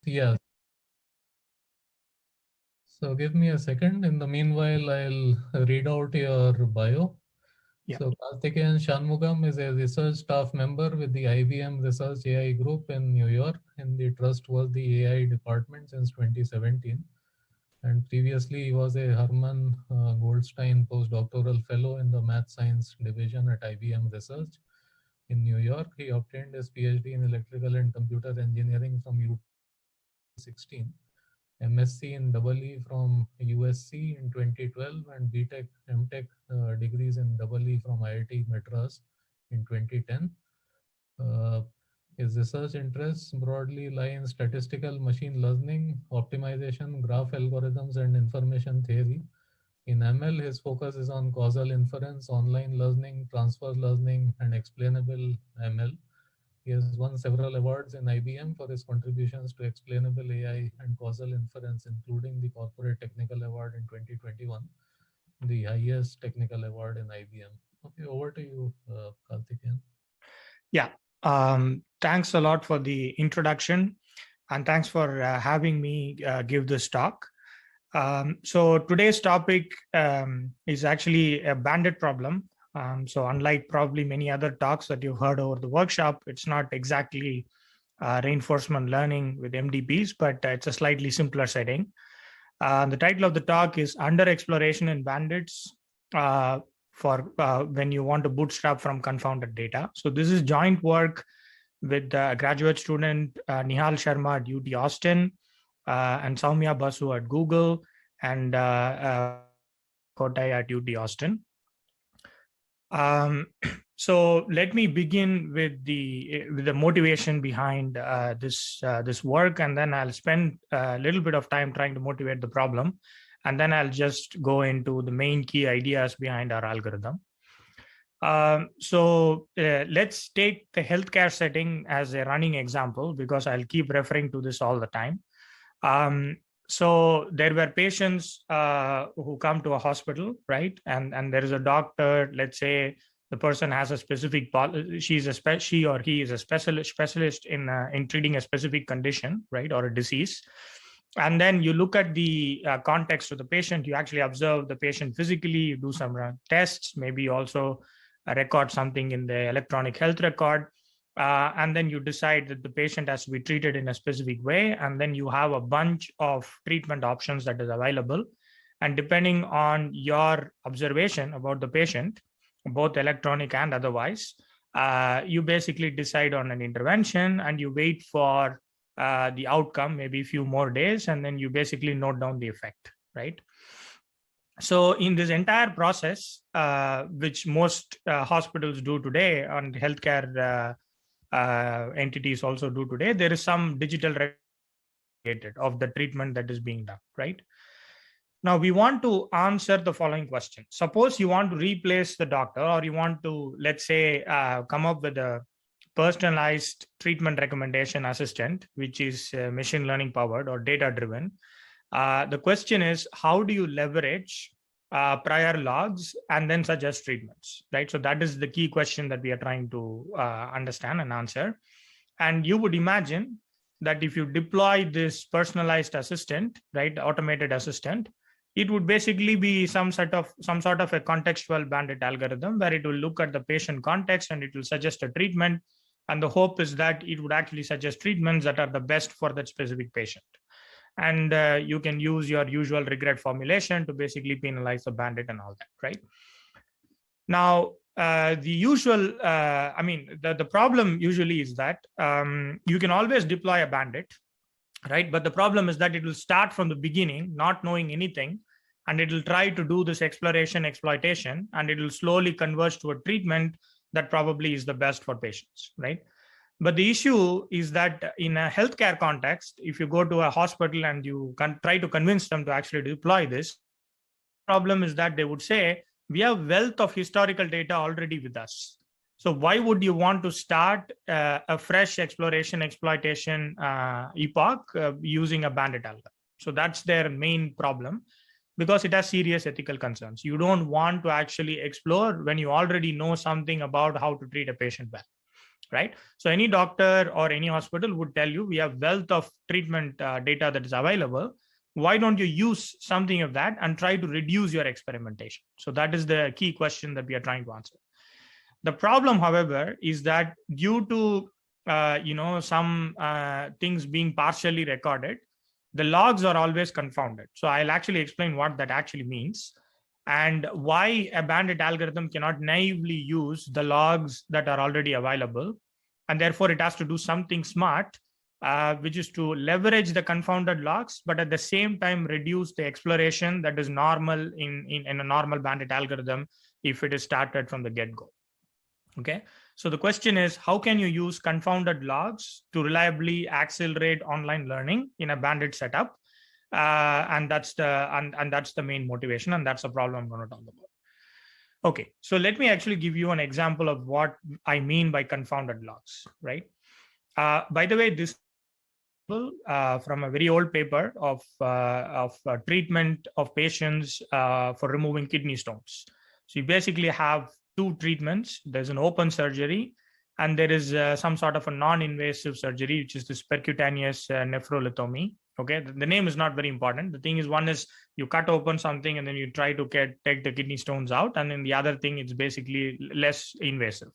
Yeah. So give me a second. In the meanwhile, I'll read out your bio. Yeah. So Karthikeyan Shanmugam is a research staff member with the IBM Research AI Group in New York in the Trustworthy AI department since 2017. And previously, he was a Herman Goldstein postdoctoral fellow in the Math Science Division at IBM Research in New York. He obtained his PhD in electrical and computer engineering from UT 2016, MSc in EE from USC in 2012, and BTech, MTech degrees in EE from IIT Madras in 2010. Uh, his research interests broadly lie in statistical machine learning, optimization, graph algorithms, and information theory. In ML, his focus is on causal inference, online learning, transfer learning, and explainable ML. He has won several awards in IBM for his contributions to explainable AI and causal inference, including the Corporate Technical Award in 2021, the highest technical award in IBM. Okay, over to you, Karthikeyan. Yeah. Thanks a lot for the introduction, and thanks for having me give this talk. So today's topic is actually a bandit problem. So unlike probably many other talks that you've heard over the workshop, it's not exactly reinforcement learning with MDPs, but it's a slightly simpler setting. The title of the talk is Under Exploration in Bandits for when you want to bootstrap from confounded data. So this is joint work with graduate student Nihal Sharma at UT Austin and Soumya Basu at Google and Kotai at UT Austin. So let me begin with the motivation behind this work, and then I'll spend a little bit of time trying to motivate the problem, and then I'll just go into the main key ideas behind our algorithm. So let's take the healthcare setting as a running example, because I'll keep referring to this all the time. So there were patients who come to a hospital, right? And there is a doctor. Let's say the person has a specific, she or he is a specialist in treating a specific condition, right, or a disease. And then you look at the context of the patient. You actually observe the patient physically. You do some tests, maybe also record something in the electronic health record. And then you decide that the patient has to be treated in a specific way. And then you have a bunch of treatment options that is available. And depending on your observation about the patient, both electronic and otherwise, you basically decide on an intervention and you wait for the outcome, maybe a few more days, and then you basically note down the effect, right? So in this entire process, which most hospitals do today and healthcare entities also do today, there is some digital record of the treatment that is being done, right? Now we want to answer the following question. Suppose you want to replace the doctor, or you want to, let's say, come up with a personalized treatment recommendation assistant, which is machine learning powered or data driven. The question is, how do you leverage prior logs and then suggest treatments, right? So that is the key question that we are trying to understand and answer. And you would imagine that if you deploy this personalized assistant, right, automated assistant, it would basically be some sort of a contextual bandit algorithm where it will look at the patient context and it will suggest a treatment. And the hope is that it would actually suggest treatments that are the best for that specific patient. And you can use your usual regret formulation to basically penalize the bandit and all that, right? Now, the usual, the problem usually is that you can always deploy a bandit, right? But the problem is that it will start from the beginning, not knowing anything, and it will try to do this exploration, exploitation, and it will slowly converge to a treatment that probably is the best for patients, right? But the issue is that in a healthcare context, if you go to a hospital and you can try to convince them to actually deploy this, the problem is that they would say, we have wealth of historical data already with us. So why would you want to start a fresh exploration, exploitation epoch using a bandit algorithm? So that's their main problem, because it has serious ethical concerns. You don't want to actually explore when you already know something about how to treat a patient well. right? So any doctor or any hospital would tell you, we have wealth of treatment data that is available. Why don't you use something of that and try to reduce your experimentation? So that is the key question that we are trying to answer. The problem, however, is that due to some things being partially recorded, the logs are always confounded. So I'll actually explain what that actually means and why a bandit algorithm cannot naively use the logs that are already available. And therefore, it has to do something smart, which is to leverage the confounded logs, but at the same time, reduce the exploration that is normal in a normal bandit algorithm if it is started from the get-go. Okay, so the question is, how can you use confounded logs to reliably accelerate online learning in a bandit setup? And that's the main motivation, and that's the problem I'm going to talk about. Okay, so let me actually give you an example of what I mean by confounded logs, right? By the way, this from a very old paper of treatment of patients for removing kidney stones. So you basically have two treatments. There's an open surgery, and there is some sort of a non-invasive surgery, which is this percutaneous nephrolithomy. Okay, the name is not very important. The thing is, one is you cut open something and then you try to take the kidney stones out, and then the other thing, it's basically less invasive.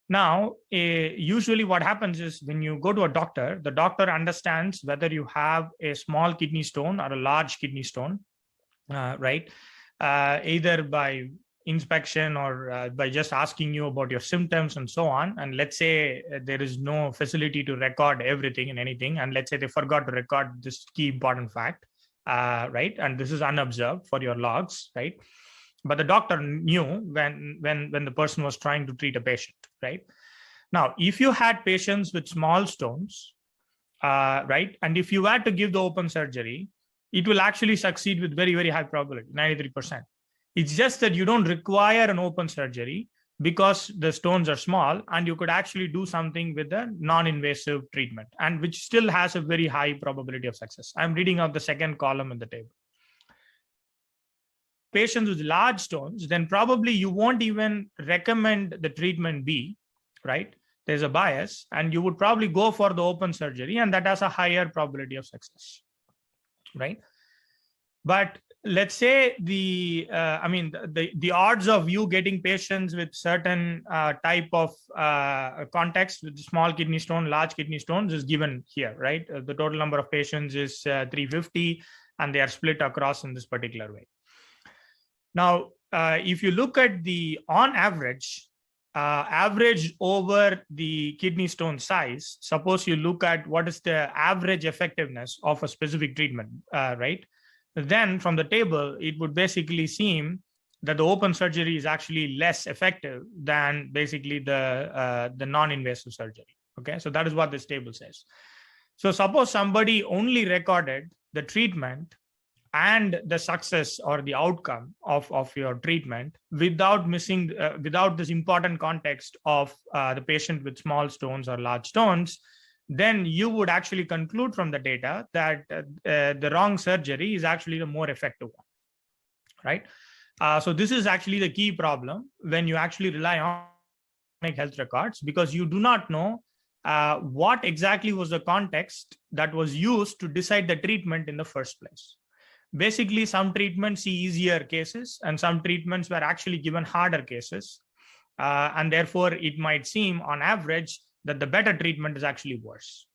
Now, usually what happens is when you go to a doctor, the doctor understands whether you have a small kidney stone or a large kidney stone, right? Either by inspection or by just asking you about your symptoms and so on. And let's say there is no facility to record everything and anything. And let's say they forgot to record this key important fact, right? And this is unobserved for your logs, right? But the doctor knew when the person was trying to treat a patient, right? Now, if you had patients with small stones, right, and if you had to give the open surgery, it will actually succeed with very, very high probability, 93%. It's just that you don't require an open surgery because the stones are small, and you could actually do something with a non-invasive treatment, and which still has a very high probability of success. I'm reading out the second column in the table. Patients with large stones, then probably you won't even recommend the treatment B, right? There's a bias, and you would probably go for the open surgery, and that has a higher probability of success, right? But let's say the odds of you getting patients with certain type of context with small kidney stone, large kidney stones is given here, right? The total number of patients is 350, and they are split across in this particular way. Now, if you look at the on average, average over the kidney stone size, suppose you look at what is the average effectiveness of a specific treatment, right? Then from the table, it would basically seem that the open surgery is actually less effective than basically the non-invasive surgery. Okay, so that is what this table says. So suppose somebody only recorded the treatment and the success or the outcome of your treatment without missing, without this important context of the patient with small stones or large stones, then you would actually conclude from the data that the wrong surgery is actually the more effective one, right? So this is actually the key problem when you actually rely on health records, because you do not know what exactly was the context that was used to decide the treatment in the first place. Basically, some treatments see easier cases and some treatments were actually given harder cases. And therefore, it might seem on average that the better treatment is actually worse.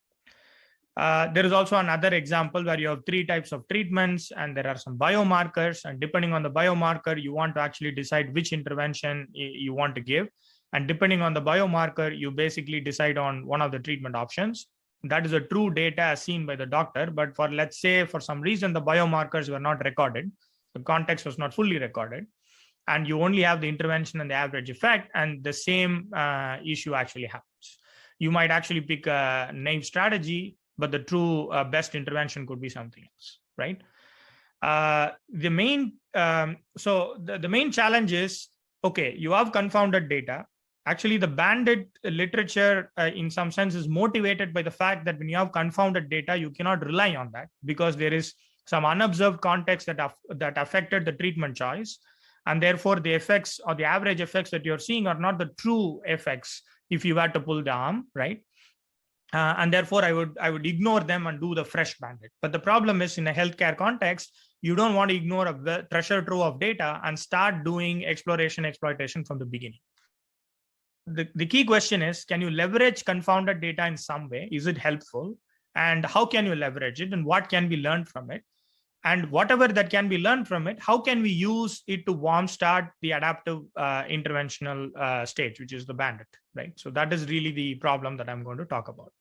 There is also another example where you have 3 types of treatments and there are some biomarkers, and depending on the biomarker, you want to actually decide which intervention you want to give. And depending on the biomarker, you basically decide on one of the treatment options. That is a true data as seen by the doctor. But for, let's say, for some reason, the biomarkers were not recorded, the context was not fully recorded, and you only have the intervention and the average effect, and the same issue actually happens. You might actually pick a naive strategy, but the true best intervention could be something else, right? The main challenge is, okay, you have confounded data. Actually, the bandit literature, in some sense, is motivated by the fact that when you have confounded data, you cannot rely on that because there is some unobserved context that affected the treatment choice. And therefore, the effects or the average effects that you're seeing are not the true effects if you were to pull the arm, right? And therefore, I would ignore them and do the fresh bandit. But the problem is, in a healthcare context, you don't want to ignore a treasure trove of data and start doing exploitation from the beginning. The key question is, can you leverage confounded data in some way? Is it helpful? And how can you leverage it? And what can be learned from it? And whatever that can be learned from it, how can we use it to warm start the adaptive interventional stage, which is the bandit, right? So that is really the problem that I'm going to talk about.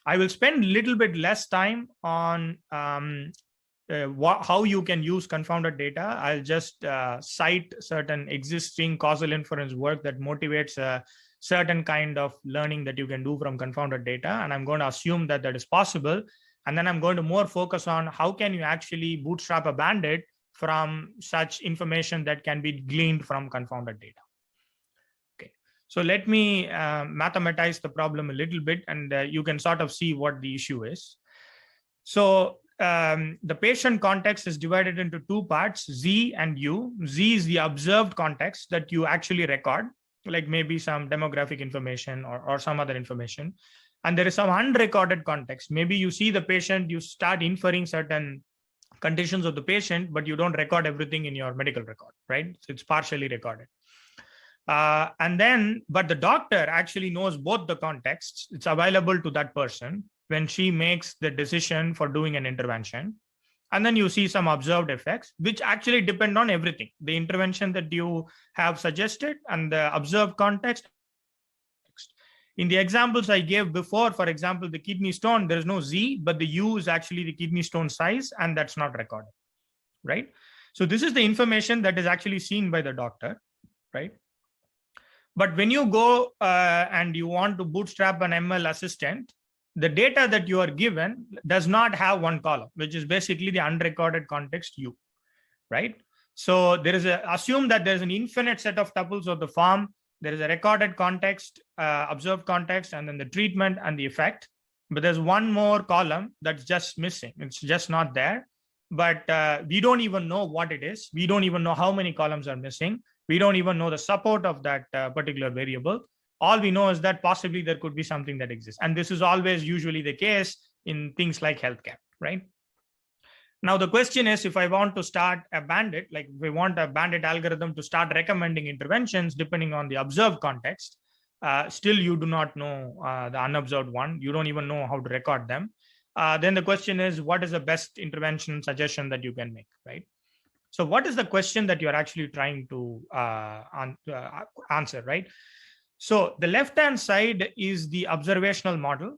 I will spend a little bit less time on how you can use confounded data. I'll just cite certain existing causal inference work that motivates a certain kind of learning that you can do from confounded data. And I'm going to assume that that is possible. And then I'm going to more focus on how can you actually bootstrap a bandit from such information that can be gleaned from confounded data. Okay, so let me mathematize the problem a little bit, and you can sort of see what the issue is. So the patient context is divided into two parts, Z and U. Z is the observed context that you actually record, like maybe some demographic information or some other information. And there is some unrecorded context. Maybe you see the patient, you start inferring certain conditions of the patient, but you don't record everything in your medical record, right? So it's partially recorded. But the doctor actually knows both the contexts. It's available to that person when she makes the decision for doing an intervention. And then you see some observed effects, which actually depend on everything. The intervention that you have suggested and the observed context. In the examples I gave before, for example, the kidney stone, there is no Z, but the U is actually the kidney stone size, and that's not recorded, right? So this is the information that is actually seen by the doctor, right? But when you go and you want to bootstrap an ML assistant, the data that you are given does not have one column, which is basically the unrecorded context U, right? So there is assume that there is an infinite set of tuples of the form. There is a recorded context, observed context, and then the treatment and the effect. But there's one more column that's just missing. It's just not there. But we don't even know what it is. We don't even know how many columns are missing. We don't even know the support of that particular variable. All we know is that possibly there could be something that exists. And this is always usually the case in things like healthcare, right? Now, the question is, if I want to start a bandit, like we want a bandit algorithm to start recommending interventions depending on the observed context, still you do not know the unobserved one. You don't even know how to record them. Then the question is, what is the best intervention suggestion that you can make, right? So what is the question that you're actually trying to answer, right? So the left-hand side is the observational model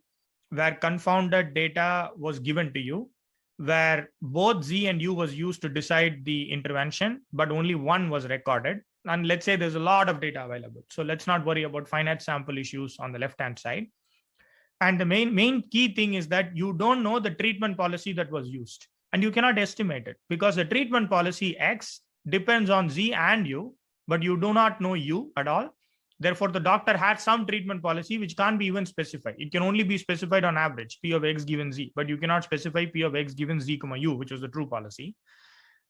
where confounded data was given to you, where both Z and U was used to decide the intervention, but only one was recorded. And let's say there's a lot of data available. So let's not worry about finite sample issues on the left-hand side. And the main key thing is that you don't know the treatment policy that was used, and you cannot estimate it because the treatment policy X depends on Z and U, but you do not know U at all. Therefore, the doctor had some treatment policy which can't be even specified. It can only be specified on average, P of X given Z, but you cannot specify P of X given Z, U, which was the true policy.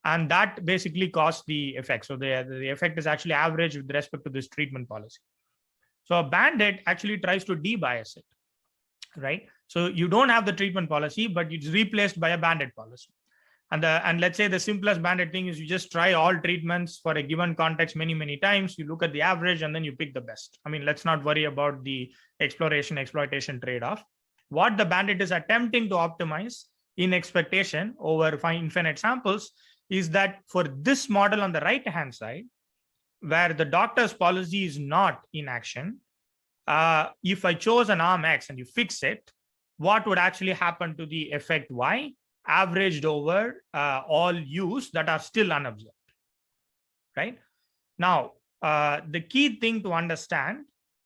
And that basically caused the effect. So the effect is actually average with respect to this treatment policy. So a bandit actually tries to debias it, right? So you don't have the treatment policy, but it's replaced by a bandit policy. And let's say the simplest bandit thing is you just try all treatments for a given context many times. You look at the average and then you pick the best. I mean, let's not worry about the exploration-exploitation trade-off. What the bandit is attempting to optimize in expectation over infinite samples is that for this model on the right-hand side, where the doctor's policy is not in action, if I chose an arm X and you fix it, what would actually happen to the effect Y? Averaged over all U's that are still unobserved, right? Now, the key thing to understand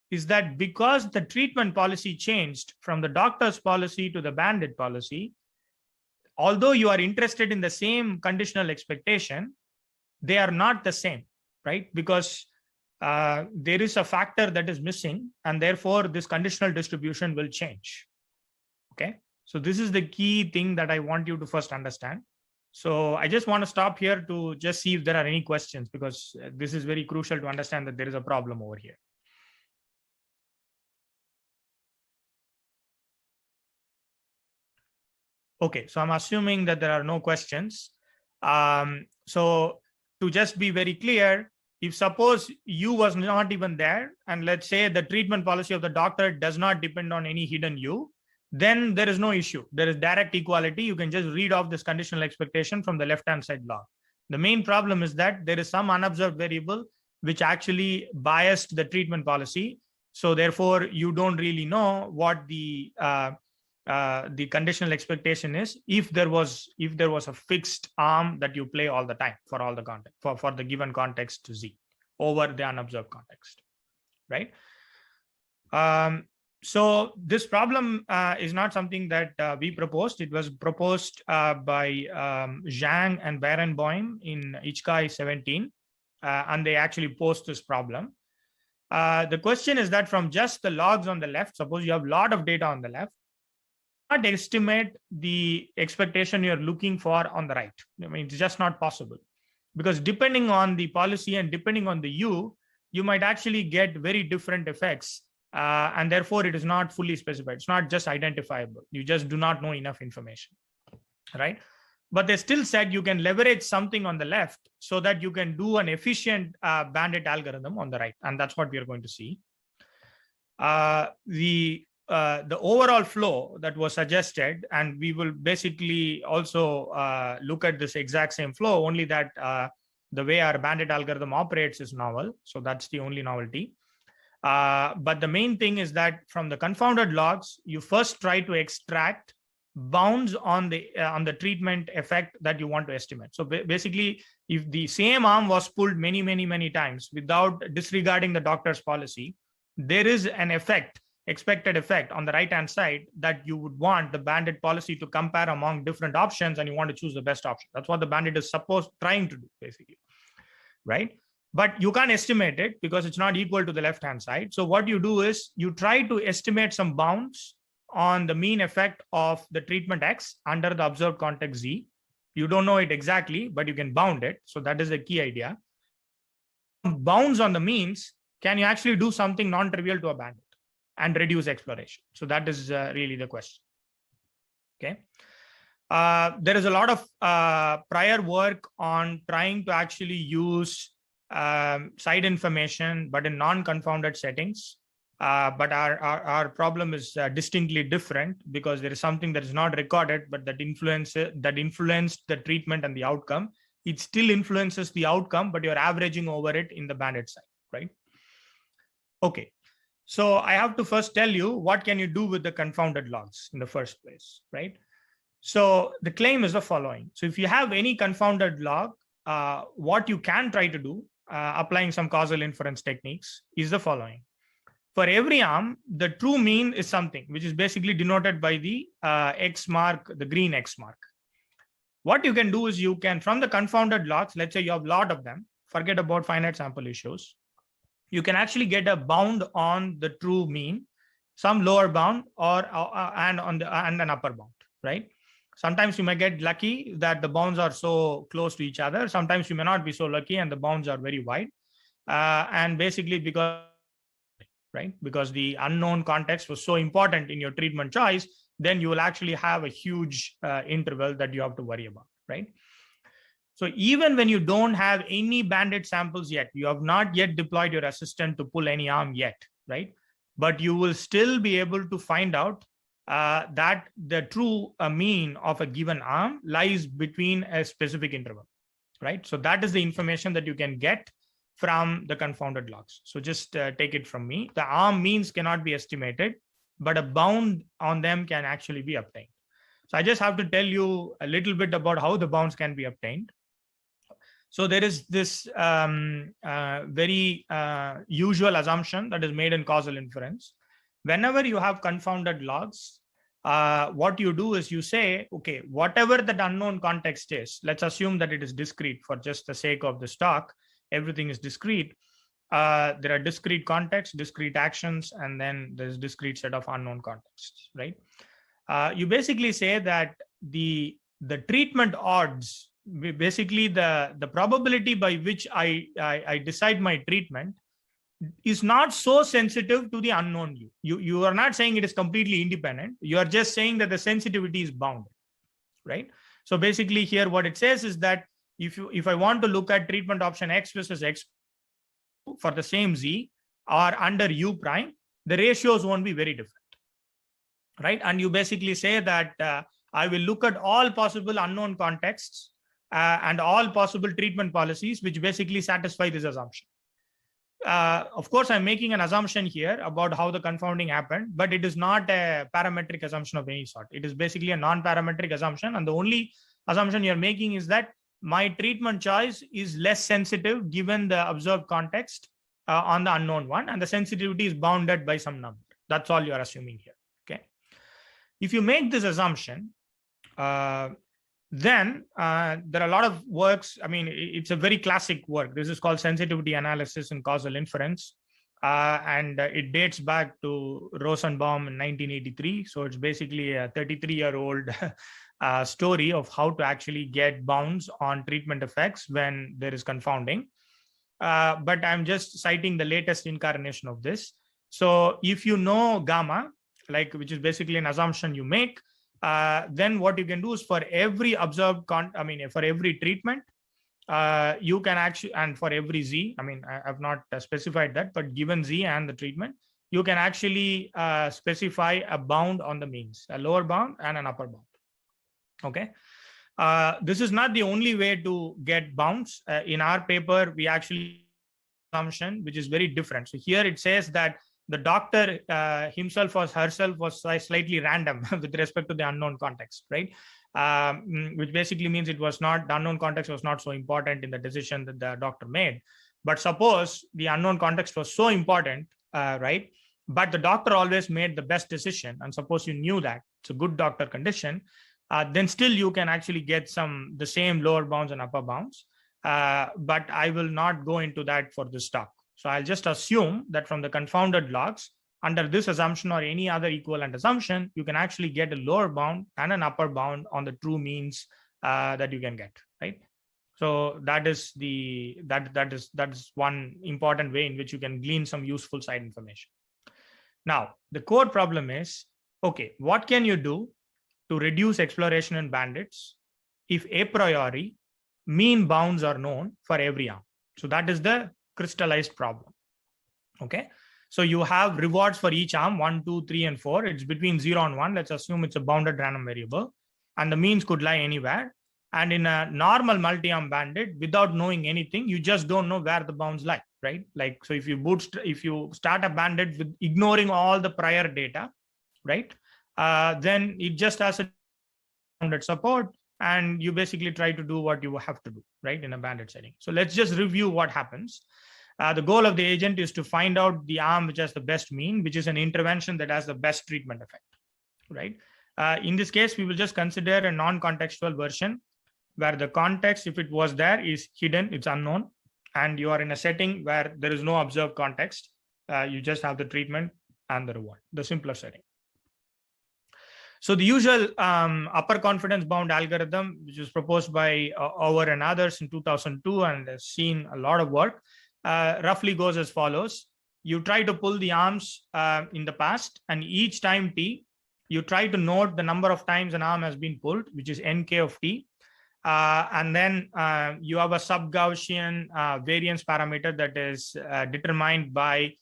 is that because the treatment policy changed from the doctor's policy to the bandit policy, although you are interested in the same conditional expectation, they are not the same, right? Because there is a factor that is missing, and therefore this conditional distribution will change, okay? So this is the key thing that I want you to first understand. So I just want to stop here to just see if there are any questions, because this is very crucial to understand that there is a problem over here. Okay, so I'm assuming that there are no questions. So to just be very clear, if suppose U was not even there, and let's say the treatment policy of the doctor does not depend on any hidden U, then there is no issue. There is direct equality. You can just read off this conditional expectation from the left-hand side log. The main problem is that there is some unobserved variable which actually biased the treatment policy. So therefore, you don't really know what the conditional expectation is if there was a fixed arm that you play all the time for all the context for the given context Z over the unobserved context, right? So this problem is not something that we proposed. It was proposed by Zhang and Barenboim in ICHCAI 17, and they actually posed this problem. The question is that from just the logs on the left, suppose you have a lot of data on the left, not estimate the expectation you're looking for on the right. I mean, it's just not possible, because depending on the policy and depending on the U, you might actually get very different effects. And therefore, it is not fully specified. It's not just identifiable. You just do not know enough information, right? But they still said you can leverage something on the left so that you can do an efficient bandit algorithm on the right. And that's what we are going to see. The overall flow that was suggested, and we will basically also look at this exact same flow, only that the way our bandit algorithm operates is novel. So that's the only novelty. But the main thing is that from the confounded logs, you first try to extract bounds on the treatment effect that you want to estimate. So basically, if the same arm was pulled many times without disregarding the doctor's policy, there is an expected effect on the right-hand side that you would want the bandit policy to compare among different options, and you want to choose the best option. That's what the bandit is trying to do, basically, right? But you can't estimate it because it's not equal to the left-hand side. So what you do is you try to estimate some bounds on the mean effect of the treatment X under the observed context Z. You don't know it exactly, but you can bound it. So that is the key idea. Bounds on the means, can you actually do something non-trivial to a bandit and reduce exploration? So that is really the question. Okay. There is a lot of prior work on trying to actually use side information, but in non-confounded settings. But our problem is distinctly different, because there is something that is not recorded, but that influenced the treatment and the outcome. It still influences the outcome, but you're averaging over it in the bandit side, right? Okay. So I have to first tell you what can you do with the confounded logs in the first place, right? So the claim is the following. So if you have any confounded log, what you can try to do, applying some causal inference techniques, is the following. For every arm, the true mean is something which is basically denoted by the X mark, the green X mark. What you can do is you can, from the confounded logs, let's say you have a lot of them, forget about finite sample issues, you can actually get a bound on the true mean, some lower bound and an upper bound, right? Sometimes you may get lucky that the bounds are so close to each other. Sometimes you may not be so lucky and the bounds are very wide. And basically because the unknown context was so important in your treatment choice, then you will actually have a huge interval that you have to worry about, right? So even when you don't have any bandit samples yet, you have not yet deployed your assistant to pull any arm yet, right? But you will still be able to find out that the true mean of a given arm lies between a specific interval, right? So that is the information that you can get from the confounded logs. So just take it from me. The arm means cannot be estimated, but a bound on them can actually be obtained. So I just have to tell you a little bit about how the bounds can be obtained. So there is this very usual assumption that is made in causal inference. Whenever you have confounded logs, what you do is you say, okay, whatever that unknown context is, let's assume that it is discrete for just the sake of the talk, everything is discrete. There are discrete contexts, discrete actions, and then there's discrete set of unknown contexts, right? You basically say that the treatment odds, basically the probability by which I decide my treatment is not so sensitive to the unknown U. You are not saying it is completely independent. You are just saying that the sensitivity is bounded, right? So basically here what it says is that if I want to look at treatment option X versus X for the same Z or under U prime, the ratios won't be very different, right? And you basically say that I will look at all possible unknown contexts and all possible treatment policies, which basically satisfy this assumption. Of course, I'm making an assumption here about how the confounding happened, but it is not a parametric assumption of any sort. It is basically a non-parametric assumption. And the only assumption you're making is that my treatment choice is less sensitive given the observed context on the unknown one, and the sensitivity is bounded by some number. That's all you're assuming here, okay? If you make this assumption, then there are a lot of works. I mean, it's a very classic work. This is called sensitivity analysis and causal inference. And it dates back to Rosenbaum in 1983. So it's basically a 33-year-old story of how to actually get bounds on treatment effects when there is confounding. But I'm just citing the latest incarnation of this. So if you know gamma, which is basically an assumption you make, then what you can do is for every observed for every treatment, you can actually, and for every Z, I mean, I have not specified that, but given Z and the treatment, you can actually specify a bound on the means, a lower bound and an upper bound. Okay. This is not the only way to get bounds. In our paper, we actually assumption, which is very different. So here it says that the doctor himself or herself was slightly random with respect to the unknown context, right? Which basically means it was not, the unknown context was not so important in the decision that the doctor made. But suppose the unknown context was so important, right? But the doctor always made the best decision. And suppose you knew that it's a good doctor condition, then still you can actually get the same lower bounds and upper bounds. But I will not go into that for this talk. So I'll just assume that from the confounded logs, under this assumption or any other equivalent assumption, you can actually get a lower bound and an upper bound on the true means that you can get, right? So that is one important way in which you can glean some useful side information. Now, the core problem is, okay, what can you do to reduce exploration in bandits if a priori mean bounds are known for every arm? So that is the crystallized problem. Okay, so you have rewards for each arm, 1, 2, 3, and 4. It's between 0 and 1. Let's assume it's a bounded random variable, and the means could lie anywhere. And in a normal multi-arm bandit, without knowing anything, you just don't know where the bounds lie, right? So if you start a bandit with ignoring all the prior data, right? Then it just has a bounded support, and you basically try to do what you have to do, right, in a bandit setting. So let's just review what happens. The goal of the agent is to find out the arm which has the best mean, which is an intervention that has the best treatment effect, right? In this case, we will just consider a non-contextual version where the context, if it was there, is hidden, it's unknown, and you are in a setting where there is no observed context. You just have the treatment and the reward, the simpler setting. So the usual upper confidence bound algorithm, which was proposed by Auer and others in 2002 and has seen a lot of work, roughly goes as follows. You try to pull the arms in the past, and each time t, you try to note the number of times an arm has been pulled, which is nk of t. And then you have a sub-Gaussian variance parameter that is determined by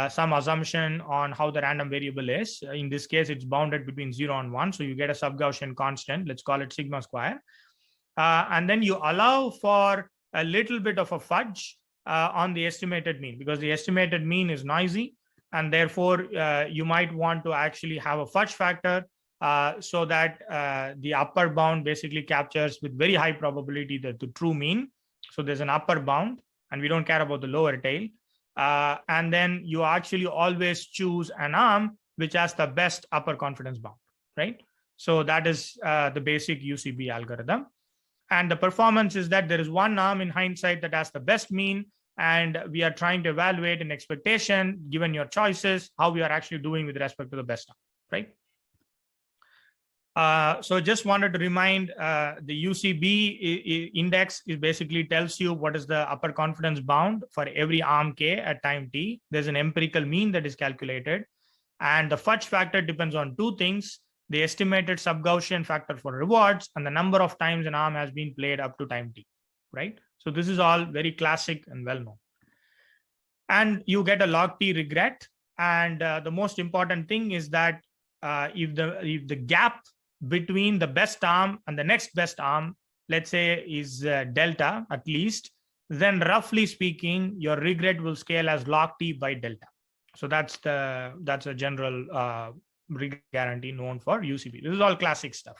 some assumption on how the random variable is. In this case, it's bounded between 0 and 1. So you get a sub-Gaussian constant. Let's call it sigma square. And then you allow for a little bit of a fudge on the estimated mean, because the estimated mean is noisy. And therefore, you might want to actually have a fudge factor so that the upper bound basically captures with very high probability the true mean. So there's an upper bound, and we don't care about the lower tail. And then you actually always choose an arm which has the best upper confidence bound, right? So that is the basic UCB algorithm. And the performance is that there is one arm in hindsight that has the best mean, and we are trying to evaluate an expectation, given your choices, how we are actually doing with respect to the best arm, right? So just wanted to remind the UCB index is basically tells you what is the upper confidence bound for every arm k at time t. There's an empirical mean that is calculated, and the fudge factor depends on two things. the estimated sub-Gaussian factor for rewards, and the number of times an arm has been played up to time t, right? So this is all very classic and well-known. And you get a log t regret. And the most important thing is that if the gap between the best arm and the next best arm, let's say, is delta at least, then roughly speaking, your regret will scale as log t by delta. So that's a general regret guarantee known for UCB. This is all classic stuff.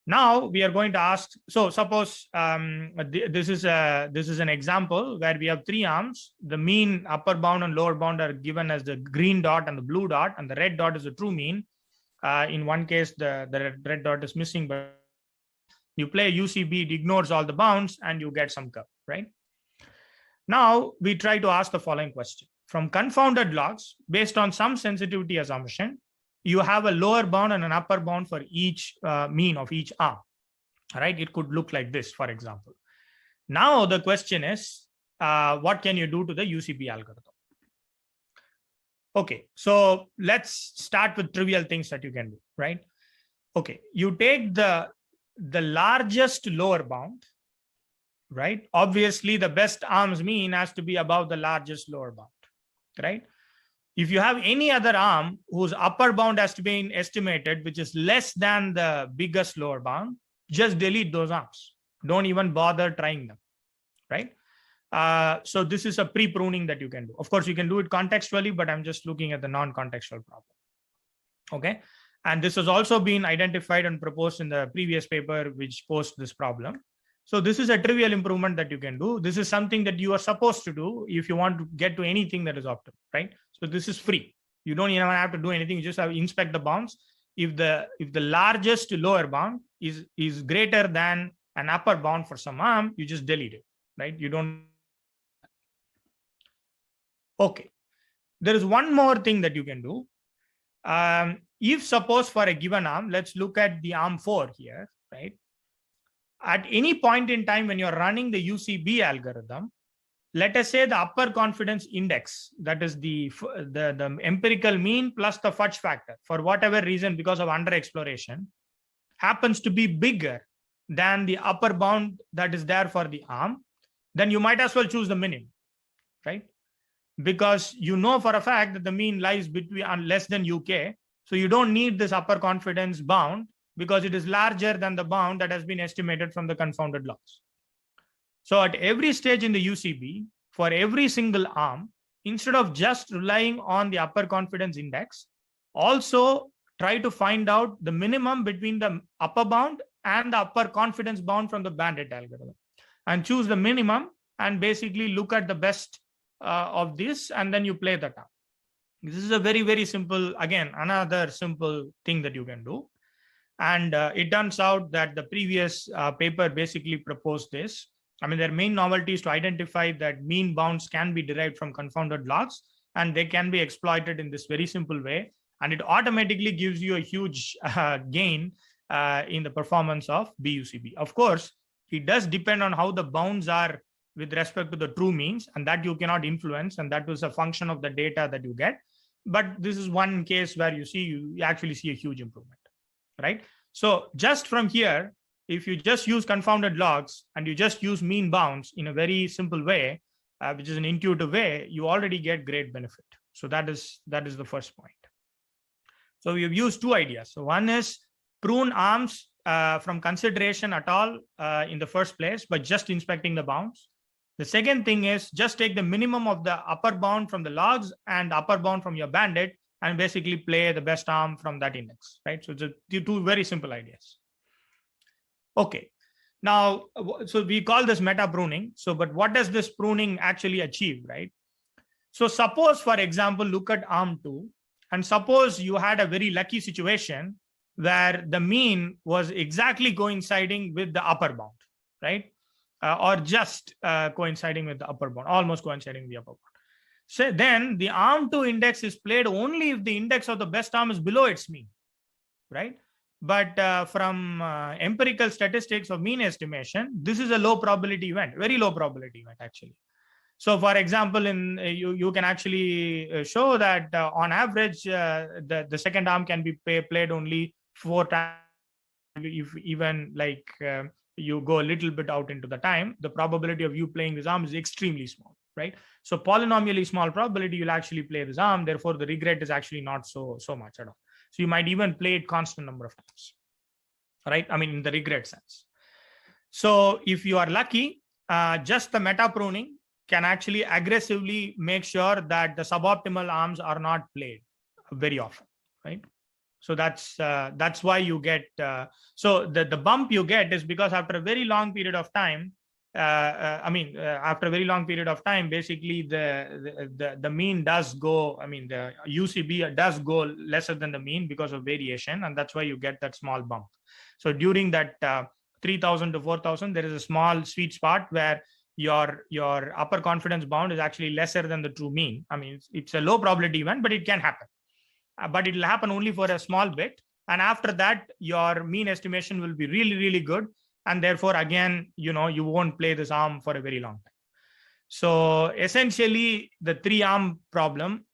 Now we are going to ask. So suppose this is an example where we have three arms. The mean, upper bound, and lower bound are given as the green dot and the blue dot, and the red dot is the true mean. In one case, the red dot is missing, but you play UCB, it ignores all the bounds, and you get some curve, right? Now we try to ask the following question. From confounded logs, based on some sensitivity assumption, you have a lower bound and an upper bound for each mean of each arm, right? It could look like this, for example. Now the question is, what can you do to the UCB algorithm? Okay, so let's start with trivial things that you can do, right? Okay, you take the largest lower bound, right? Obviously, the best arm's mean has to be above the largest lower bound, right? If you have any other arm whose upper bound has to be estimated, which is less than the biggest lower bound, just delete those arms. Don't even bother trying them, right? So this is a pre-pruning that you can do. Of course, you can do it contextually, but I'm just looking at the non-contextual problem. Okay. And this has also been identified and proposed in the previous paper, which posed this problem. So this is a trivial improvement that you can do. This is something that you are supposed to do if you want to get to anything that is optimal, right? So this is free. You don't even have to do anything. You just have to inspect the bounds. If the largest lower bound is greater than an upper bound for some arm, you just delete it, right? You don't. Okay. There is one more thing that you can do. If suppose for a given arm, let's look at the arm 4 here, right? At any point in time when you're running the UCB algorithm, let us say the upper confidence index, that is the empirical mean plus the fudge factor, for whatever reason, because of under exploration, happens to be bigger than the upper bound that is there for the arm, then you might as well choose the minimum, right? Because you know for a fact that the mean lies between less than UK. So you don't need this upper confidence bound because it is larger than the bound that has been estimated from the confounded logs. So at every stage in the UCB, for every single arm, instead of just relying on the upper confidence index, also try to find out the minimum between the upper bound and the upper confidence bound from the bandit algorithm, and choose the minimum and basically look at the best of this, and then you play that out. This is a very, very simple, again, another simple thing that you can do. And it turns out that the previous paper basically proposed this. I mean, their main novelty is to identify that mean bounds can be derived from confounded logs, and they can be exploited in this very simple way. And it automatically gives you a huge gain in the performance of BUCB. Of course, it does depend on how the bounds are with respect to the true means, and that you cannot influence, and that was a function of the data that you get. But this is one case where you actually see a huge improvement, right? So just from here, if you just use confounded logs and you just use mean bounds in a very simple way, which is an intuitive way, you already get great benefit. So that is the first point. So we've used two ideas. So one is prune arms from consideration at all in the first place by just inspecting the bounds. The second thing is just take the minimum of the upper bound from the logs and upper bound from your bandit and basically play the best arm from that index, right? So it's two very simple ideas. Okay. Now, so we call this meta pruning. So, but what does this pruning actually achieve, right? So suppose, for example, look at arm 2, and suppose you had a very lucky situation where the mean was exactly coinciding with the upper bound, right? Or just coinciding with the upper bound, almost coinciding with the upper bound. So then the arm 2 index is played only if the index of the best arm is below its mean, right? But from empirical statistics of mean estimation, this is a low probability event, very low probability event actually. So for example, in you can actually show that on average, the second arm can be played only 4 times. If even like you go a little bit out into the time, the probability of you playing this arm is extremely small, right? So polynomially small probability you'll actually play this arm. Therefore, the regret is actually not so much at all. So you might even play it constant number of times, right? I mean, in the regret sense. So if you are lucky, just the meta pruning can actually aggressively make sure that the suboptimal arms are not played very often, right? So that's why you get so the bump you get is because after a very long period of time, after a very long period of time, basically the mean does go. I mean, the UCB does go lesser than the mean because of variation, and that's why you get that small bump. So during that 3,000 to 4,000, there is a small sweet spot where your upper confidence bound is actually lesser than the true mean. I mean, it's a low probability event, but it can happen. But it will happen only for a small bit. And after that, your mean estimation will be really, really good. And therefore, again, you won't play this arm for a very long time. So essentially, the 3-arm problem,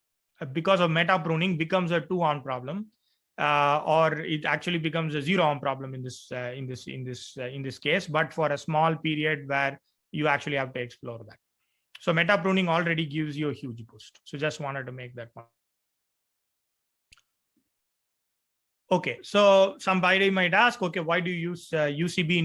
because of meta pruning, becomes a 2-arm problem, or it actually becomes a 0-arm problem in this case, but for a small period where you actually have to explore that. So meta pruning already gives you a huge boost. So just wanted to make that point. Okay, so somebody might ask, okay, why do you use UCB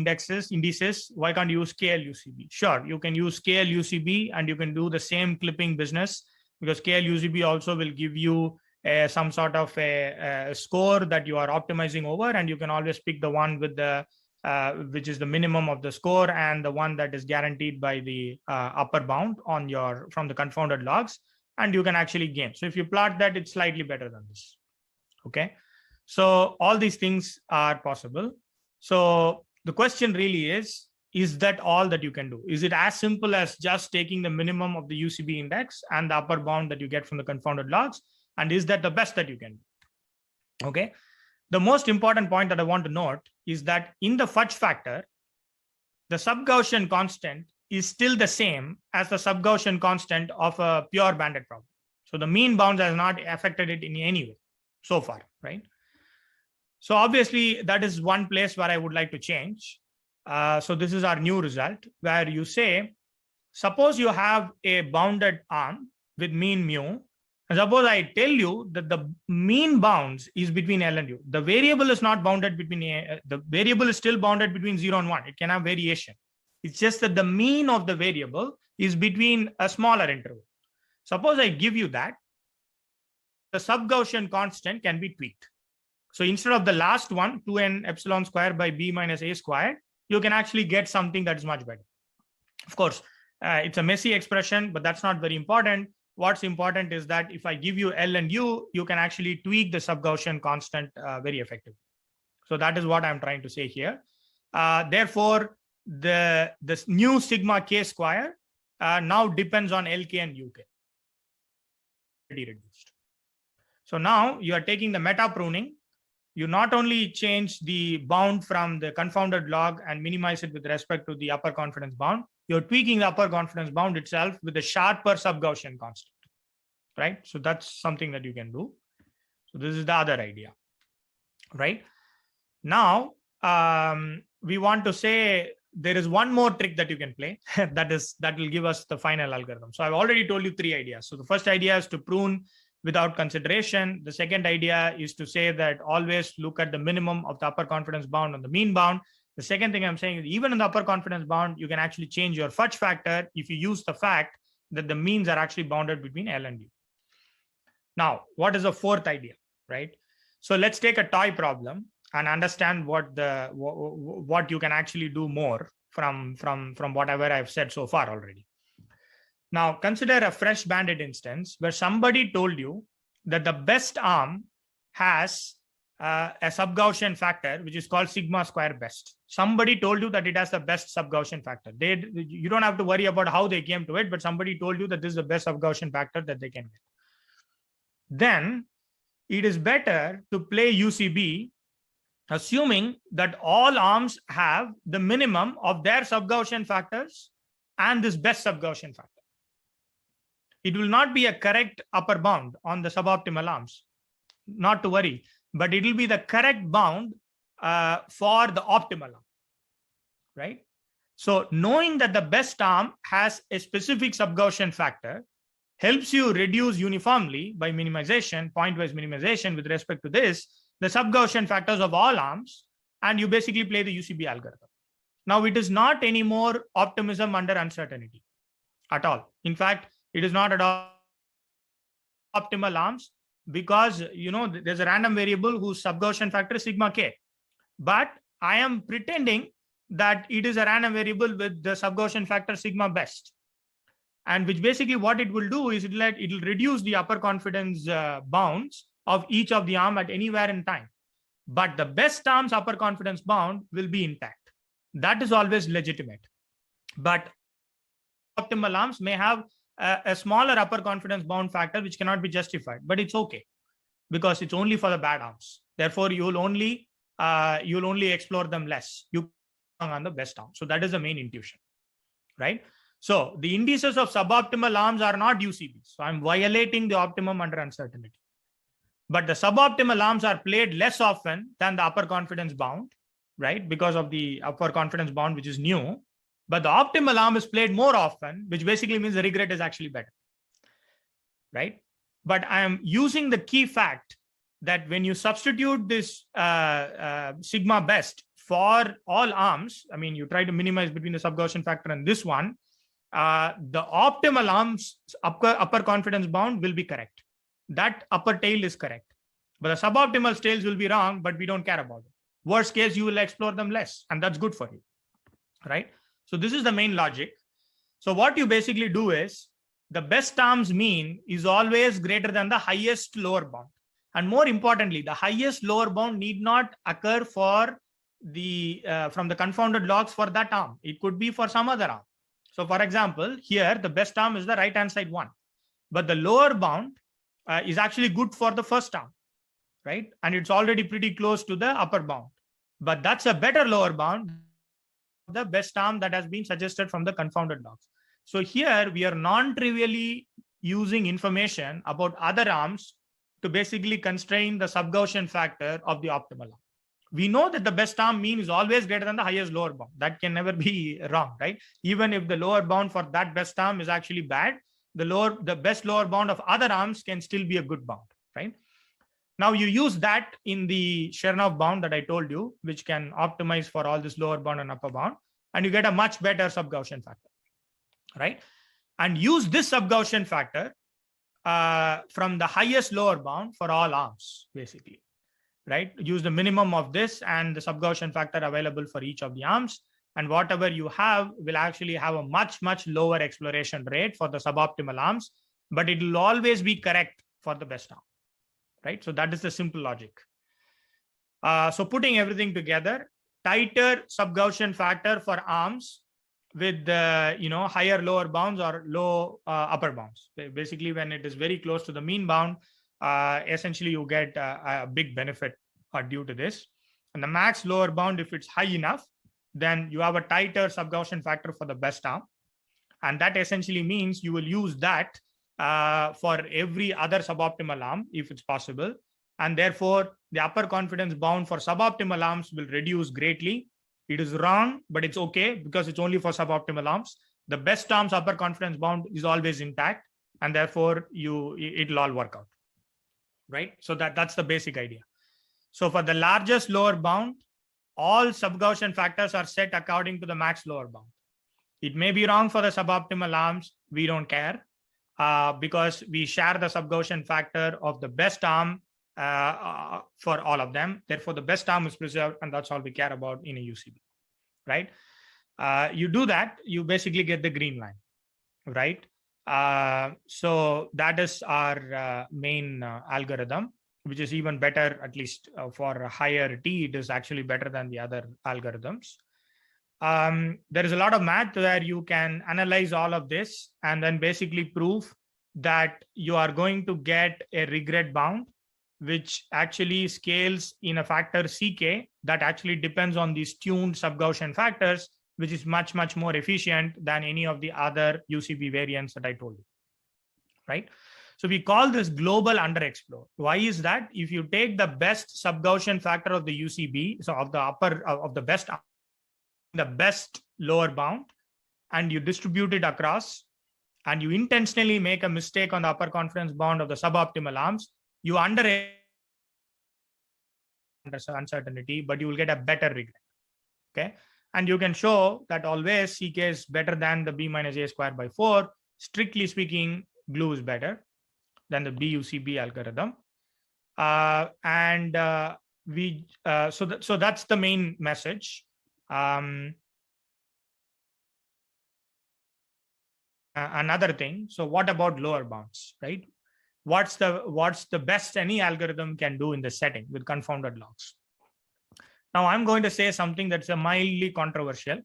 indices? Why can't you use KL-UCB? Sure, you can use KL-UCB and you can do the same clipping business, because KL-UCB also will give you some sort of a score that you are optimizing over, and you can always pick the one with the which is the minimum of the score and the one that is guaranteed by the upper bound on from the confounded logs, and you can actually gain. So if you plot that, it's slightly better than this. Okay. So all these things are possible. So the question really is that all that you can do? Is it as simple as just taking the minimum of the UCB index and the upper bound that you get from the confounded logs? And is that the best that you can do? Okay. The most important point that I want to note is that in the fudge factor, the sub-Gaussian constant is still the same as the sub-Gaussian constant of a pure banded problem. So the mean bounds has not affected it in any way so far, right? So obviously that is one place where I would like to change. So this is our new result where you say, suppose you have a bounded arm with mean mu. And suppose I tell you that the mean bounds is between L and U. The variable is not bounded between the variable is still bounded between 0 and 1. It can have variation. It's just that the mean of the variable is between a smaller interval. Suppose I give you that, the sub-Gaussian constant can be tweaked. So instead of the last one, 2n epsilon square by b minus a squared, you can actually get something that is much better. Of course, it's a messy expression, but that's not very important. What's important is that if I give you L and U, you can actually tweak the sub-Gaussian constant very effectively. So that is what I'm trying to say here. Therefore, this new sigma k square now depends on LK and UK. Reduced. So now you are taking the meta pruning. You not only change the bound from the confounded log and minimize it with respect to the upper confidence bound, you're tweaking the upper confidence bound itself with a sharper sub-Gaussian constant, right? So that's something that you can do. So this is the other idea, right? Now, we want to say there is one more trick that you can play that will give us the final algorithm. So I've already told you 3 ideas. So the first idea is to prune without consideration. The second idea is to say that always look at the minimum of the upper confidence bound on the mean bound. The second thing I'm saying is even in the upper confidence bound, you can actually change your fudge factor if you use the fact that the means are actually bounded between L and U. Now, what is the fourth idea, right? So let's take a toy problem and understand what you can actually do more from whatever I've said so far already. Now, consider a fresh banded instance where somebody told you that the best arm has a sub-Gaussian factor, which is called sigma square best. Somebody told you that it has the best sub-Gaussian factor. You don't have to worry about how they came to it, but somebody told you that this is the best sub-Gaussian factor that they can get. Then it is better to play UCB, assuming that all arms have the minimum of their sub-Gaussian factors and this best sub-Gaussian factor. It will not be a correct upper bound on the suboptimal arms, not to worry, but it will be the correct bound for the optimal arm, right? So knowing that the best arm has a specific subgaussian factor helps you reduce uniformly by minimization, point-wise minimization with respect to this, the subgaussian factors of all arms, and you basically play the UCB algorithm. Now, it is not anymore optimism under uncertainty at all. In fact, it is not at all optimal arms because, there's a random variable whose subgaussian factor is sigma k. But I am pretending that it is a random variable with the subgaussian factor sigma best. And which basically what it will do is it will reduce the upper confidence bounds of each of the arm at anywhere in time. But the best arm's upper confidence bound will be intact. That is always legitimate. But optimal arms may have a smaller upper confidence bound factor which cannot be justified, but it's okay because it's only for the bad arms. Therefore, you'll only explore them less. You on the best arm. So that is the main intuition, right? So the indices of suboptimal arms are not UCBs. So I'm violating the optimum under uncertainty. But the suboptimal arms are played less often than the upper confidence bound, right? Because of the upper confidence bound, which is new. But the optimal arm is played more often, which basically means the regret is actually better, right? But I am using the key fact that when you substitute this sigma best for all arms, I mean, you try to minimize between the subgaussian factor and this one, the optimal arm's upper confidence bound will be correct. That upper tail is correct. But the suboptimal tails will be wrong, but we don't care about it. Worst case, you will explore them less, and that's good for you, right? So this is the main logic. So what you basically do is the best arm's mean is always greater than the highest lower bound. And more importantly, the highest lower bound need not occur for the from the confounded logs for that arm. It could be for some other arm. So for example, here the best arm is the right-hand side one, but the lower bound is actually good for the first arm, right? And it's already pretty close to the upper bound, but that's a better lower bound, the best arm that has been suggested from the confounded logs. So here we are non-trivially using information about other arms to basically constrain the subgaussian factor of the optimal arm. We know that the best arm mean is always greater than the highest lower bound. That can never be wrong, right? Even if the lower bound for that best arm is actually bad, the best lower bound of other arms can still be a good bound, right? Now you use that in the Chernoff bound that I told you, which can optimize for all this lower bound and upper bound, and you get a much better subgaussian factor, right? And use this subgaussian factor from the highest lower bound for all arms, basically, right? Use the minimum of this and the subgaussian factor available for each of the arms. And whatever you have will actually have a much, much lower exploration rate for the suboptimal arms, but it will always be correct for the best arm, right? So that is the simple logic. So putting everything together, tighter subgaussian factor for arms with higher lower bounds or low upper bounds. Basically, when it is very close to the mean bound, essentially you get a big benefit due to this. And the max lower bound, if it's high enough, then you have a tighter subgaussian factor for the best arm. And that essentially means you will use that for every other suboptimal arm, if it's possible. And therefore, the upper confidence bound for suboptimal arms will reduce greatly. It is wrong, but it's okay because it's only for suboptimal arms. The best arm's upper confidence bound is always intact, and therefore it'll all work out, right? So that's the basic idea. So for the largest lower bound, all subgaussian factors are set according to the max lower bound. It may be wrong for the suboptimal arms. We don't care because we share the subgaussian factor of the best arm for all of them. Therefore, the best arm is preserved, and that's all we care about in a UCB, right? You do that, you basically get the green line, right? So that is our main algorithm, which is even better, at least for a higher T, it is actually better than the other algorithms. There is a lot of math where you can analyze all of this and then basically prove that you are going to get a regret bound, which actually scales in a factor CK that actually depends on these tuned subgaussian factors, which is much, much more efficient than any of the other UCB variants that I told you, right? So we call this global underexplore. Why is that? If you take the best sub-Gaussian factor of the UCB, so of the best lower bound, and you distribute it across, and you intentionally make a mistake on the upper confidence bound of the suboptimal arms, you under uncertainty, but you will get a better regret. Okay. And you can show that always CK is better than the B minus A square by 4. Strictly speaking, glue is better than the BUCB algorithm. So that's the main message. Another thing. So what about lower bounds, right? What's the best any algorithm can do in this setting with confounded logs? Now I'm going to say something that's a mildly controversial.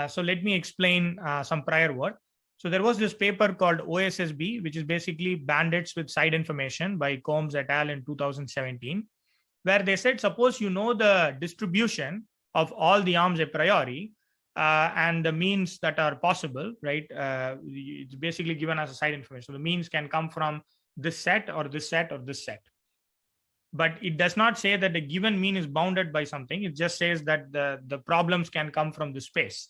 So let me explain some prior work. So there was this paper called OSSB, which is basically bandits with side information by Combs et al. In 2017, where they said, suppose you know the distribution of all the arms a priori and the means that are possible, right? It's basically given as a side information. So the means can come from this set or this set or this set. But it does not say that the given mean is bounded by something. It just says that the problems can come from the space.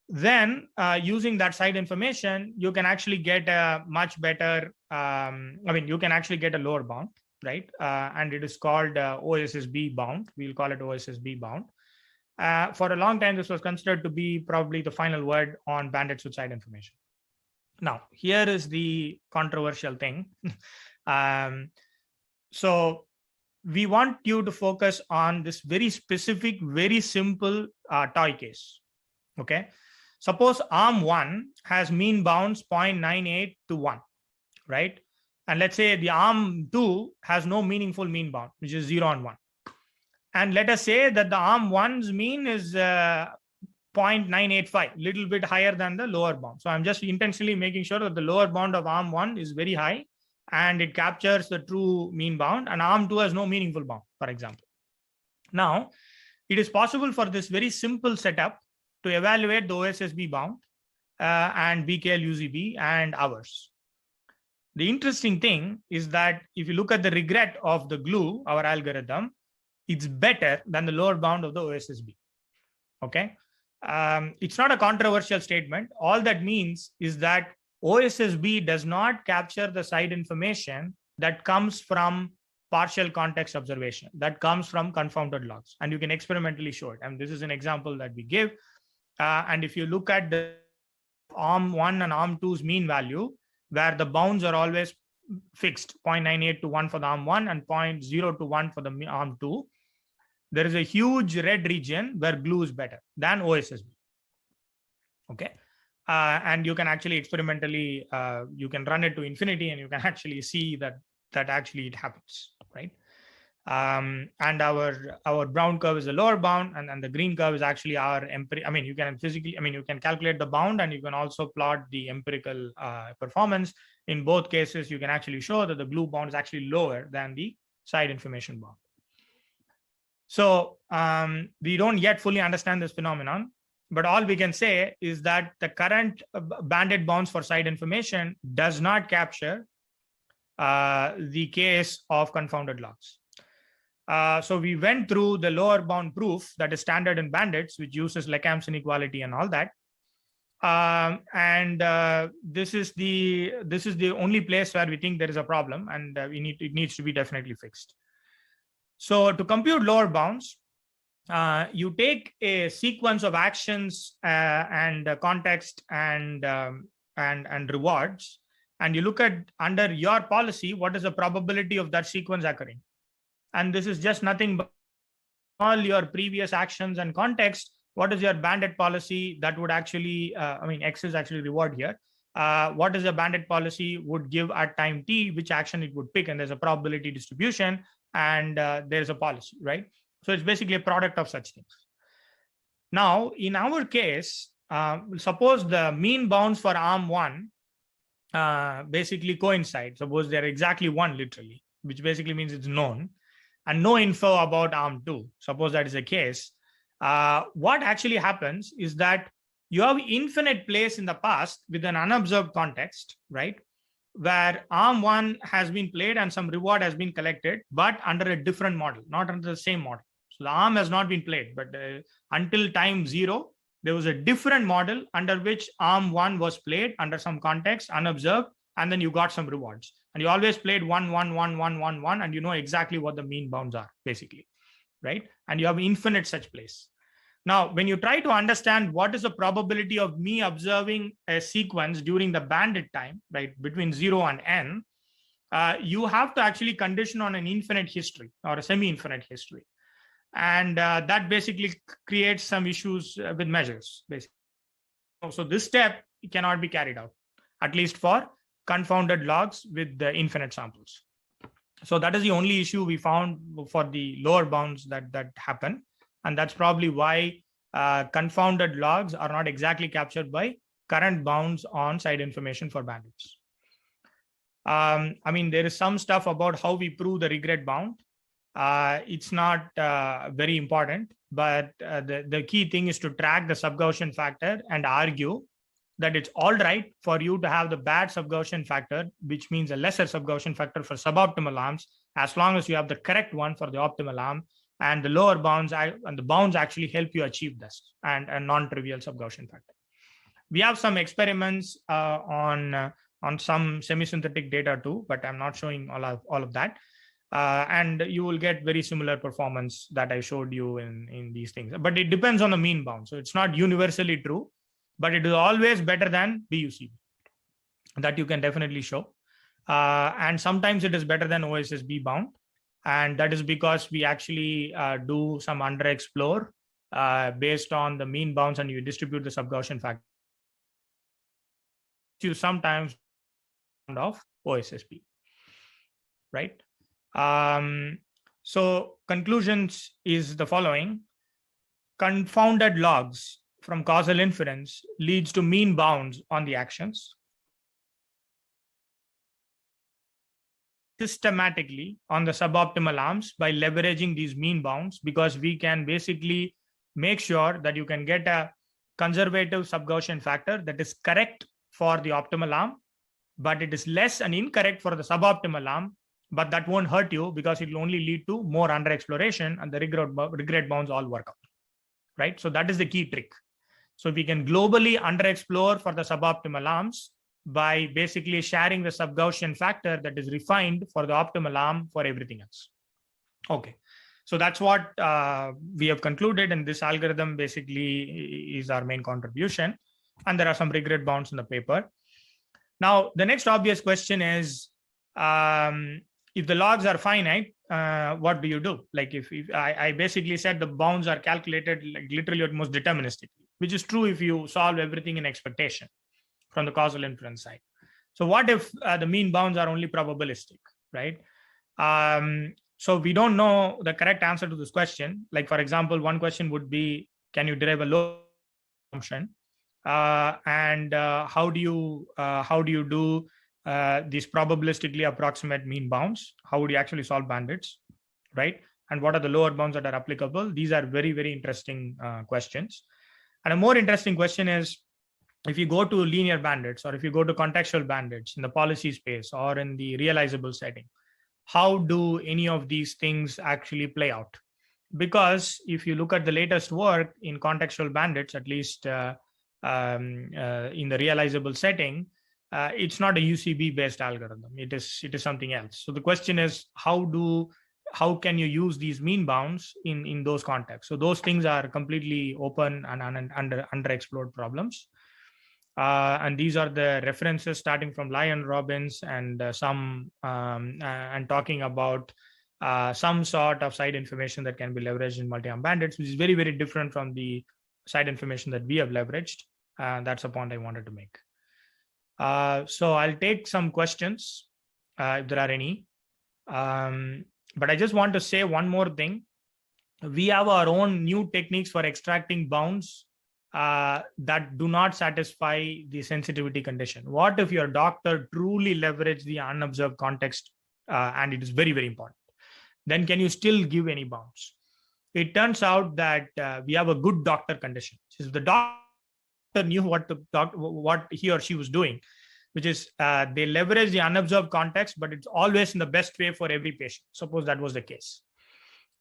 Then using that side information, you can actually get a much better, you can actually get a lower bound, right? And it is called OSSB bound. We'll call it OSSB bound. For a long time, this was considered to be probably the final word on bandits with side information. Now, here is the controversial thing. So we want you to focus on this very specific, very simple toy case, okay? Suppose arm 1 has mean bounds 0.98 to 1, right? And let's say the arm 2 has no meaningful mean bound, which is 0 and 1. And let us say that the arm 1's mean is 0.985, little bit higher than the lower bound. So I'm just intentionally making sure that the lower bound of arm 1 is very high and it captures the true mean bound, and arm 2 has no meaningful bound, for example. Now, it is possible for this very simple setup to evaluate the OSSB bound and BKL UCB and ours. The interesting thing is that if you look at the regret of the glue, our algorithm, it's better than the lower bound of the OSSB. Okay. It's not a controversial statement. All that means is that OSSB does not capture the side information that comes from partial context observation, that comes from confounded logs, and you can experimentally show it. And this is an example that we give. And if you look at the arm 1 and arm 2's mean value, where the bounds are always fixed, 0.98 to 1 for the arm 1 and 0.0 to 1 for the arm 2, there is a huge red region where glue is better than OSSB. Okay. And you can actually experimentally, you can run it to infinity and you can actually see that actually it happens, right? And our brown curve is the lower bound, and the green curve is actually our empirical. You can calculate the bound, and you can also plot the empirical performance. In both cases, you can actually show that the glue bound is actually lower than the side information bound. So we don't yet fully understand this phenomenon, but all we can say is that the current banded bounds for side information does not capture the case of confounded logs. So we went through the lower bound proof that is standard in bandits, which uses LeCamps inequality and all that. This is the only place where we think there is a problem, and it needs to be definitely fixed. So to compute lower bounds, you take a sequence of actions and context and rewards, and you look at under your policy, what is the probability of that sequence occurring? And this is just nothing but all your previous actions and context. What is your banded policy that would actually, X is actually reward here. What is a banded policy would give at time t, which action it would pick, and there's a probability distribution, and there's a policy, right? So it's basically a product of such things. Now, in our case, suppose the mean bounds for arm 1 basically coincide. Suppose they're exactly 1 literally, which basically means it's known, and no info about arm 2. Suppose that is the case. What actually happens is that you have infinite place in the past with an unobserved context, right? where arm 1 has been played and some reward has been collected, but under a different model, not under the same model. So the arm has not been played, but until time 0, there was a different model under which arm 1 was played under some context, unobserved, and then you got some rewards. And you always played 1, 1, 1, 1, 1, 1, and you know exactly what the mean bounds are, basically, right? And you have infinite such plays. Now, when you try to understand what is the probability of me observing a sequence during the bandit time, right, between 0 and n, you have to actually condition on an infinite history or a semi-infinite history. And that basically creates some issues with measures, basically. So this step cannot be carried out, at least for confounded logs with the infinite samples. So that is the only issue we found for the lower bounds that happen. And that's probably why confounded logs are not exactly captured by current bounds on side information for bandits. I mean, there is some stuff about how we prove the regret bound. It's not very important, but the key thing is to track the subgaussian factor and argue that it's all right for you to have the bad subgaussian factor, which means a lesser subgaussian factor for suboptimal arms, as long as you have the correct one for the optimal arm. And the lower bounds and the bounds actually help you achieve this and a non-trivial subgaussian factor. We have some experiments on some semi-synthetic data too, but I'm not showing all of that. And you will get very similar performance that I showed you in these things. But it depends on the mean bound. So it's not universally true, but it is always better than BUCB. That you can definitely show. And sometimes it is better than OSSB bound. And that is because we actually do some underexplore based on the mean bounds, and you distribute the subgaussian factor. You sometimes of OSSB, right? So conclusions is the following. Confounded logs from causal inference leads to mean bounds on the actions. Systematically on the suboptimal arms by leveraging these mean bounds, because we can basically make sure that you can get a conservative subgaussian factor that is correct for the optimal arm, but it is less and incorrect for the suboptimal arm, but that won't hurt you because it will only lead to more underexploration and the regret bounds all work out, right? So that is the key trick. So we can globally underexplore for the suboptimal arms by basically sharing the subgaussian factor that is refined for the optimal arm for everything else. Okay, so that's what we have concluded, and this algorithm basically is our main contribution, and there are some regret bounds in the paper. Now, the next obvious question is, if the logs are finite, what do you do? Like if I basically said the bounds are calculated like literally almost deterministically, which is true if you solve everything in expectation from the causal inference side. So what if the mean bounds are only probabilistic, right? So we don't know the correct answer to this question. Like, for example, one question would be, can you derive a low function? And how do you do these probabilistically approximate mean bounds? How would you actually solve bandits, right? And what are the lower bounds that are applicable? These are very, very interesting questions. And a more interesting question is, if you go to linear bandits, or if you go to contextual bandits in the policy space or in the realizable setting, how do any of these things actually play out? Because if you look at the latest work in contextual bandits, at least in the realizable setting, it's not a UCB based algorithm. It is something else. So the question is, how can you use these mean bounds in those contexts? So those things are completely open and underexplored problems. And these are the references starting from Lyon Robbins and and talking about some sort of side information that can be leveraged in multi-arm bandits, which is very, very different from the side information that we have leveraged. That's a point I wanted to make. So I'll take some questions if there are any. But I just want to say one more thing. We have our own new techniques for extracting bounds that do not satisfy the sensitivity condition. What if your doctor truly leveraged the unobserved context and it is very, very important? Then can you still give any bounds? It turns out that we have a good doctor condition. So the doctor knew what he or she was doing, which is they leverage the unobserved context, but it's always in the best way for every patient. Suppose that was the case.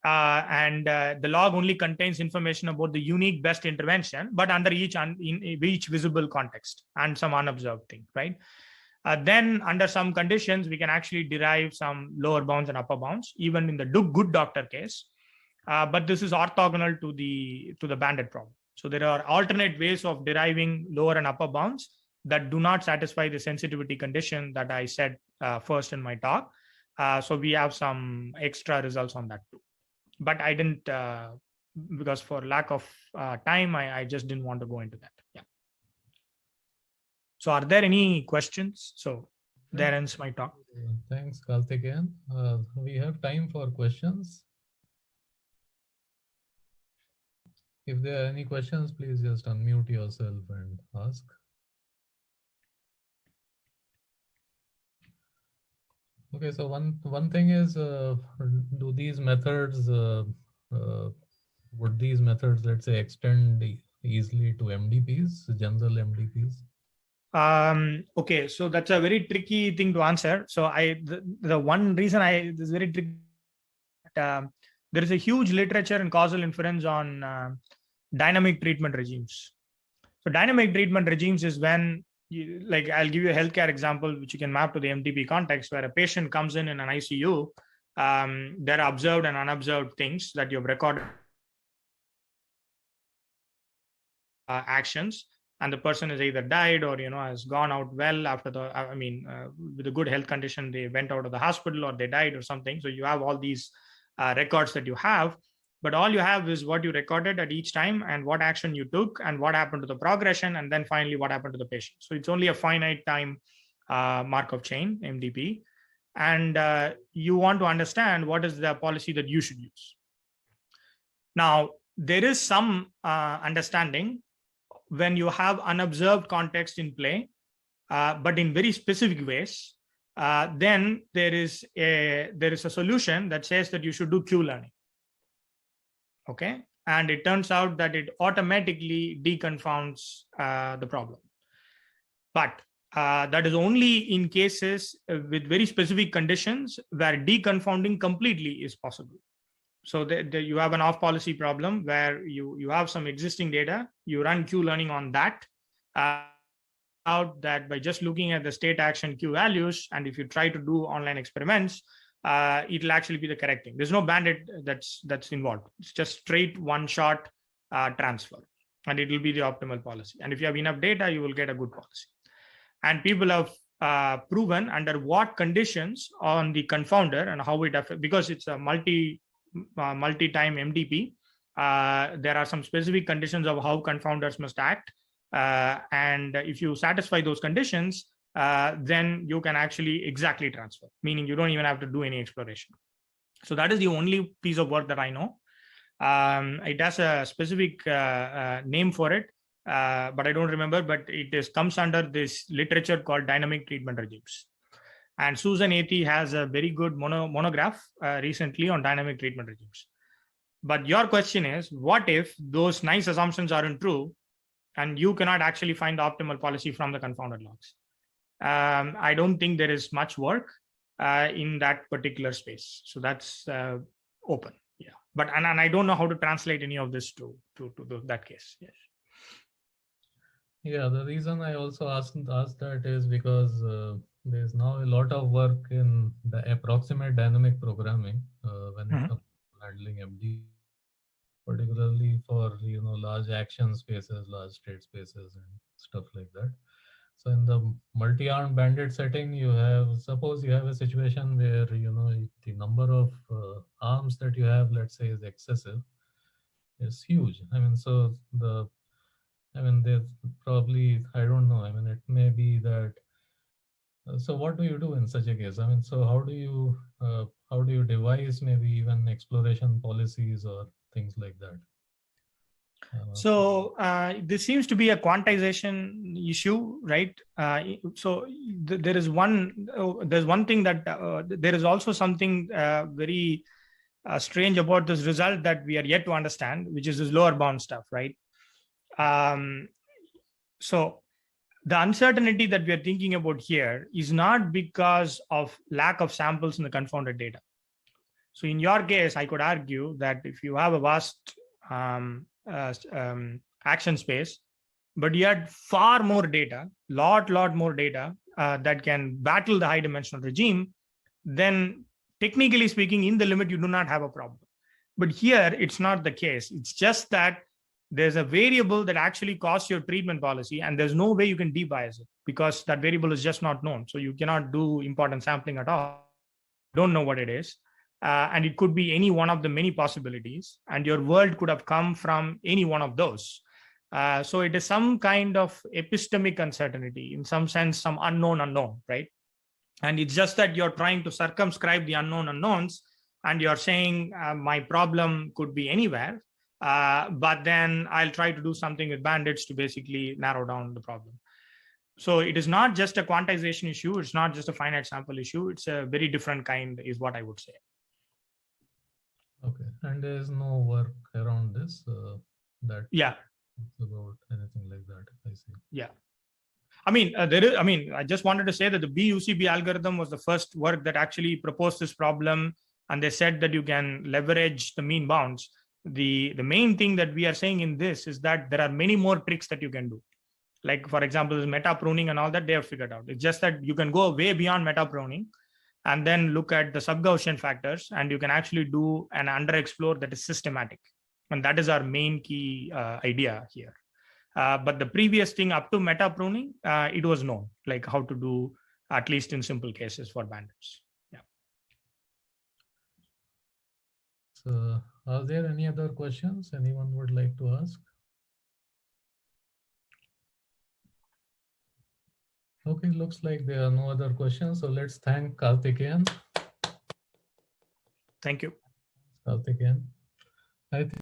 The log only contains information about the unique best intervention, but under each visible context and some unobserved thing, right? Then under some conditions, we can actually derive some lower bounds and upper bounds, even in the good doctor case. But this is orthogonal to the banded problem. So there are alternate ways of deriving lower and upper bounds that do not satisfy the sensitivity condition that I said first in my talk. So we have some extra results on that too. But I didn't, because for lack of time, I just didn't want to go into that. Yeah. So are there any questions? So there ends my talk. Thanks, Karthikeyan. We have time for questions. If there are any questions, please just unmute yourself and ask. Okay, so one thing is, do these methods, would these methods, let's say, extend easily to MDPs, general MDPs? Okay, so that's a very tricky thing to answer. So the one reason this is very tricky, there is a huge literature in causal inference on dynamic treatment regimes. So dynamic treatment regimes is when, like, I'll give you a healthcare example, which you can map to the MDP context, where a patient comes in an ICU. There are observed and unobserved things that you've recorded actions, and the person has either died or has gone out well after with a good health condition, they went out of the hospital or they died or something. So you have all these records that you have, but all you have is what you recorded at each time and what action you took and what happened to the progression, and then finally what happened to the patient. So it's only a finite time Markov chain, MDP, and you want to understand what is the policy that you should use. Now, there is some understanding when you have unobserved context in play, but in very specific ways, then there is a solution that says that you should do Q learning. Okay, and it turns out that it automatically deconfounds the problem. But that is only in cases with very specific conditions where deconfounding completely is possible. So you have an off-policy problem where you have some existing data, you run Q learning on that, out that by just looking at the state action Q values, and if you try to do online experiments, it'll actually be the correct thing. There's no bandit that's involved. It's just straight one-shot transfer, and it will be the optimal policy. And if you have enough data, you will get a good policy. And people have proven under what conditions on the confounder and how it affects, because it's a multi-time MDP. There are some specific conditions of how confounders must act, and if you satisfy those conditions, then you can actually exactly transfer, meaning you don't even have to do any exploration. So that is the only piece of work that I know. It has a specific name for it, but I don't remember, but it comes under this literature called dynamic treatment regimes. And Susan Athey has a very good monograph recently on dynamic treatment regimes. But your question is, what if those nice assumptions aren't true and you cannot actually find the optimal policy from the confounded logs? I don't think there is much work in that particular space. So that's open. Yeah. But and I don't know how to translate any of this to that case. Yes. Yeah, the reason I also asked that is because there's now a lot of work in the approximate dynamic programming when it comes to handling MD, particularly for large action spaces, large state spaces, and stuff like that. So in the multi-arm bandit setting, suppose you have a situation where the number of arms that you have, let's say, is excessive. It's huge. There's probably, I don't know. It may be that. So what do you do in such a case? So how do you devise maybe even exploration policies or things like that? So this seems to be a quantization issue, right? There's one thing that there is also something very strange about this result that we are yet to understand, which is this lower bound stuff, right? So the uncertainty that we are thinking about here is not because of lack of samples in the confounded data. So in your case, I could argue that if you have a vast action space, but you had far more data, lot more data that can battle the high dimensional regime, then technically speaking, in the limit, you do not have a problem. But here, it's not the case. It's just that there's a variable that actually costs your treatment policy, and there's no way you can debias it because that variable is just not known. So you cannot do importance sampling at all. Don't know what it is. And it could be any one of the many possibilities, and your world could have come from any one of those. So it is some kind of epistemic uncertainty, in some sense, some unknown, right? And it's just that you're trying to circumscribe the unknown unknowns, and you're saying my problem could be anywhere, but then I'll try to do something with bandits to basically narrow down the problem. So it is not just a quantization issue. It's not just a finite sample issue. It's a very different kind, is what I would say. Okay, and there is no work around this that about anything like that. I see. Yeah, I mean there is. I mean, I just wanted to say that the BUCB algorithm was the first work that actually proposed this problem, and they said that you can leverage the mean bounds. The main thing that we are saying in this is that there are many more tricks that you can do. Like, for example, meta pruning and all that they have figured out. It's just that you can go way beyond meta pruning and then look at the sub-Gaussian factors, and you can actually do an underexplore that is systematic. And that is our main key idea here. But the previous thing up to meta pruning, it was known, like how to do, at least in simple cases, for bandits. Yeah. So are there any other questions anyone would like to ask? Okay, looks like there are no other questions. So let's thank Karthikeyan. Thank you. Karthikeyan. I think